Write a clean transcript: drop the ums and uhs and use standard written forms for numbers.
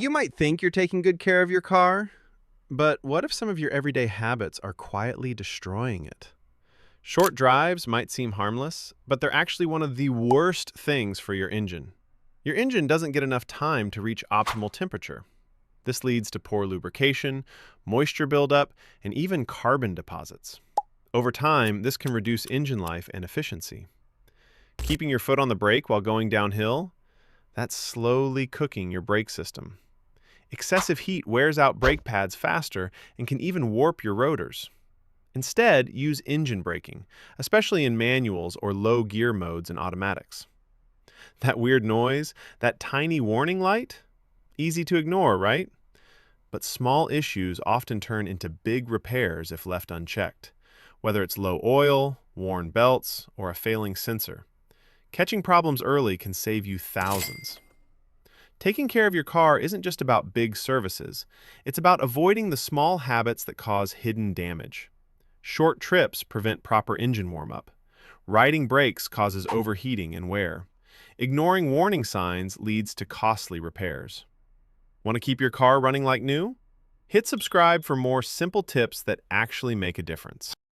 You might think you're taking good care of your car, but what if some of your everyday habits are quietly destroying it? Short drives might seem harmless, but they're actually one of the worst things for your engine. Your engine doesn't get enough time to reach optimal temperature. This leads to poor lubrication, moisture buildup, and even carbon deposits. Over time, this can reduce engine life and efficiency. Keeping your foot on the brake while going downhill, that's slowly cooking your brake system. Excessive heat wears out brake pads faster and can even warp your rotors. Instead, use engine braking, especially in manuals or low gear modes in automatics. That weird noise, that tiny warning light? Easy to ignore, right? But small issues often turn into big repairs if left unchecked, whether it's low oil, worn belts, or a failing sensor. Catching problems early can save you thousands. Taking care of your car isn't just about big services. It's about avoiding the small habits that cause hidden damage. Short trips prevent proper engine warm-up. Riding brakes causes overheating and wear. Ignoring warning signs leads to costly repairs. Want to keep your car running like new? Hit subscribe for more simple tips that actually make a difference.